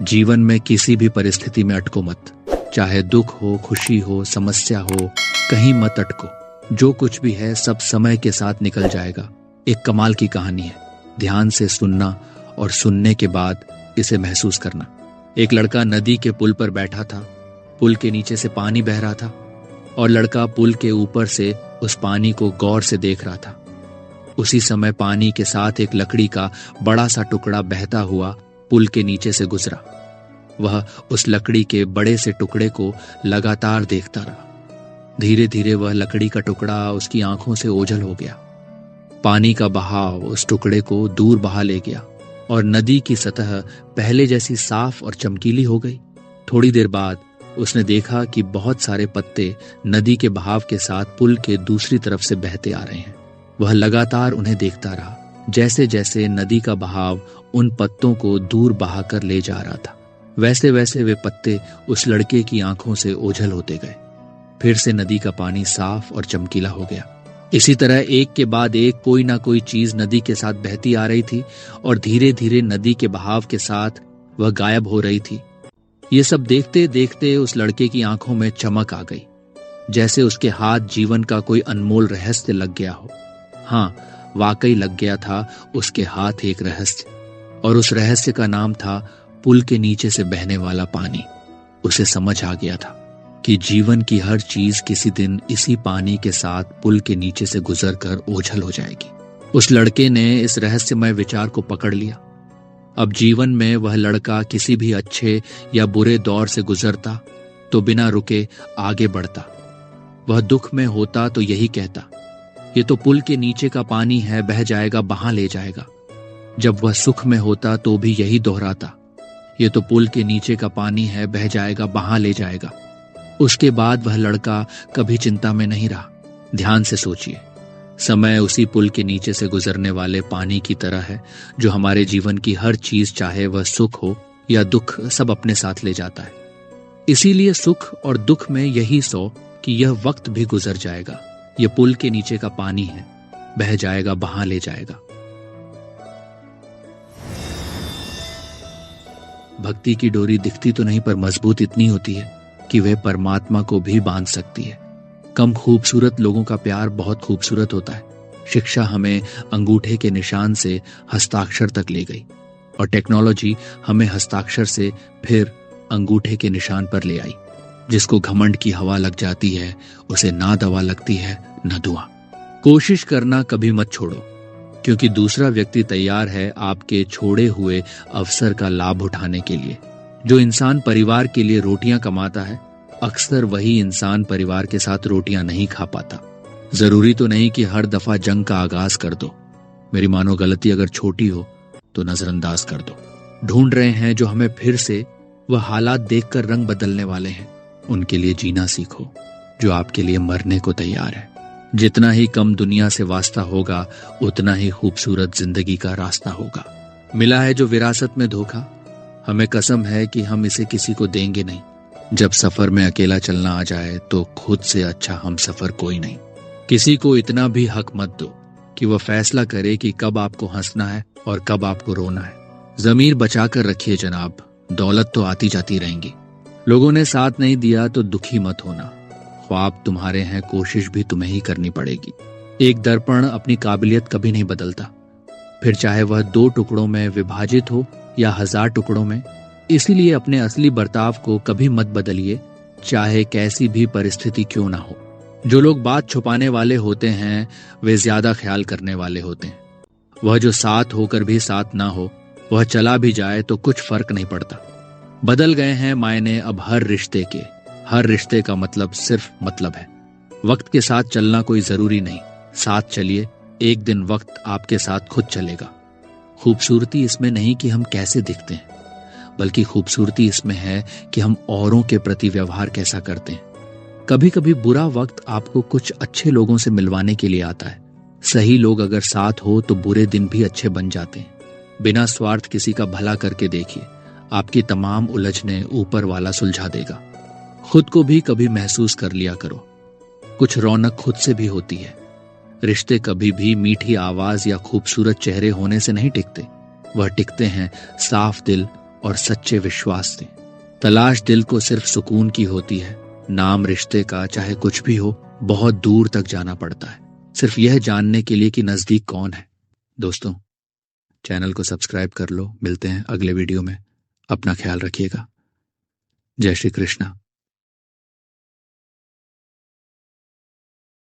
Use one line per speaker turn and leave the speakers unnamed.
जीवन में किसी भी परिस्थिति में अटको मत। चाहे दुख हो, खुशी हो, समस्या हो, कहीं मत अटको। जो कुछ भी है सब समय के साथ निकल जाएगा। एक कमाल की कहानी है। ध्यान से सुनना और सुनने के बाद इसे महसूस करना। एक लड़का नदी के पुल पर बैठा था। पुल के नीचे से पानी बह रहा था और लड़का पुल के ऊपर से उस पानी को गौर से देख रहा था। उसी समय पानी के साथ एक लकड़ी का बड़ा सा टुकड़ा बहता हुआ पुल के नीचे से गुजरा। वह उस लकड़ी के बड़े से टुकड़े को लगातार देखता रहा। धीरे धीरे वह लकड़ी का टुकड़ा उसकी आंखों से ओझल हो गया। पानी का बहाव उस टुकड़े को दूर बहा ले गया और नदी की सतह पहले जैसी साफ और चमकीली हो गई। थोड़ी देर बाद उसने देखा कि बहुत सारे पत्ते नदी के बहाव के साथ पुल के दूसरी तरफ से बहते आ रहे हैं। वह लगातार उन्हें देखता रहा। जैसे जैसे नदी का बहाव उन पत्तों को दूर बहाकर ले जा रहा था, वैसे वैसे वे पत्ते उस लड़के की आंखों से ओझल होते गए। फिर से नदी का पानी साफ और चमकीला हो गया। इसी तरह एक के बाद एक कोई ना कोई चीज नदी के साथ बहती आ रही थी और धीरे धीरे नदी के बहाव के साथ वह गायब हो रही थी। ये सब देखते देखते उस लड़के की आंखों में चमक आ गई, जैसे उसके हाथ जीवन का कोई अनमोल रहस्य लग गया हो। हाँ, वाकई लग गया था उसके हाथ एक रहस्य, और उस रहस्य का नाम था पुल के नीचे से बहने वाला पानी। उसे समझ आ गया था कि जीवन की हर चीज किसी दिन इसी पानी के साथ पुल के नीचे से गुजरकर ओझल हो जाएगी। उस लड़के ने इस रहस्यमय विचार को पकड़ लिया। अब जीवन में वह लड़का किसी भी अच्छे या बुरे दौर से गुजरता तो बिना रुके आगे बढ़ता। वह दुख में होता तो यही कहता, ये तो पुल के नीचे का पानी है, बह जाएगा, बहा ले जाएगा। जब वह सुख में होता तो भी यही दोहराता, ये तो पुल के नीचे का पानी है, बह जाएगा, बहा ले जाएगा। उसके बाद वह लड़का कभी चिंता में नहीं रहा। ध्यान से सोचिए, समय उसी पुल के नीचे से गुजरने वाले पानी की तरह है जो हमारे जीवन की हर चीज, चाहे वह सुख हो या दुख, सब अपने साथ ले जाता है। इसीलिए सुख और दुख में यही सो कि यह वक्त भी गुजर जाएगा। यह पुल के नीचे का पानी है, बह जाएगा, बहा ले जाएगा। भक्ति की डोरी दिखती तो नहीं पर मजबूत इतनी होती है कि वह परमात्मा को भी बांध सकती है। कम खूबसूरत लोगों का प्यार बहुत खूबसूरत होता है। शिक्षा हमें अंगूठे के निशान से हस्ताक्षर तक ले गई और टेक्नोलॉजी हमें हस्ताक्षर से फिर अंगूठे के निशान पर ले आई। जिसको घमंड की हवा लग जाती है उसे ना दवा लगती है ना धुआं। कोशिश करना कभी मत छोड़ो, क्योंकि दूसरा व्यक्ति तैयार है आपके छोड़े हुए अवसर का लाभ उठाने के लिए। जो इंसान परिवार के लिए रोटियां कमाता है, अक्सर वही इंसान परिवार के साथ रोटियां नहीं खा पाता। जरूरी तो नहीं कि हर दफा जंग का आगाज कर दो। मेरी मानो गलती अगर छोटी हो तो नजरअंदाज कर दो। ढूंढ रहे हैं जो हमें फिर से वह हालात देखकर रंग बदलने वाले हैं, उनके लिए जीना सीखो जो आपके लिए मरने को तैयार है। जितना ही कम दुनिया से वास्ता होगा उतना ही खूबसूरत जिंदगी का रास्ता होगा। मिला है जो विरासत में धोखा, हमें कसम है कि हम इसे किसी को देंगे नहीं। जब सफर में अकेला चलना आ जाए तो खुद से अच्छा हम सफर कोई नहीं। किसी को इतना भी हक मत दो कि वह फैसला करे कि कब आपको हंसना है और कब आपको रोना है। जमीर बचाकर रखिए जनाब, दौलत तो आती जाती रहेंगी। लोगों ने साथ नहीं दिया तो दुखी मत होना। ख्वाब तुम्हारे हैं, कोशिश भी तुम्हें ही करनी पड़ेगी। एक दर्पण अपनी काबिलियत कभी नहीं बदलता, फिर चाहे वह 2 टुकड़ों में विभाजित हो या 1000 टुकड़ों में। इसीलिए अपने असली बर्ताव को कभी मत बदलिए, चाहे कैसी भी परिस्थिति क्यों ना हो। जो लोग बात छुपाने वाले होते हैं वे ज्यादा ख्याल करने वाले होते हैं। वह जो साथ होकर भी साथ ना हो, वह चला भी जाए तो कुछ फर्क नहीं पड़ता। बदल गए हैं मायने अब हर रिश्ते के। हर रिश्ते का मतलब सिर्फ मतलब है। वक्त के साथ चलना कोई जरूरी नहीं, साथ चलिए, एक दिन वक्त आपके साथ खुद चलेगा। खूबसूरती इसमें नहीं कि हम कैसे दिखते हैं, बल्कि खूबसूरती इसमें है कि हम औरों के प्रति व्यवहार कैसा करते हैं। कभी कभी बुरा वक्त आपको कुछ अच्छे लोगों से मिलवाने के लिए आता है। सही लोग अगर साथ हो तो बुरे दिन भी अच्छे बन जाते हैं। बिना स्वार्थ किसी का भला करके देखिए, आपकी तमाम उलझने ऊपर वाला सुलझा देगा। खुद को भी कभी महसूस कर लिया करो, कुछ रौनक खुद से भी होती है। रिश्ते कभी भी मीठी आवाज या खूबसूरत चेहरे होने से नहीं टिकते, वह टिकते हैं साफ दिल और सच्चे विश्वास दें। तलाश दिल को सिर्फ सुकून की होती है, नाम रिश्ते का चाहे कुछ भी हो बहुत दूर तक जाना पड़ता है, सिर्फ यह जानने के लिए कि नजदीक कौन है। दोस्तों, चैनल को सब्सक्राइब कर लो। मिलते हैं अगले वीडियो में। अपना ख्याल रखिएगा। जय श्री कृष्णा।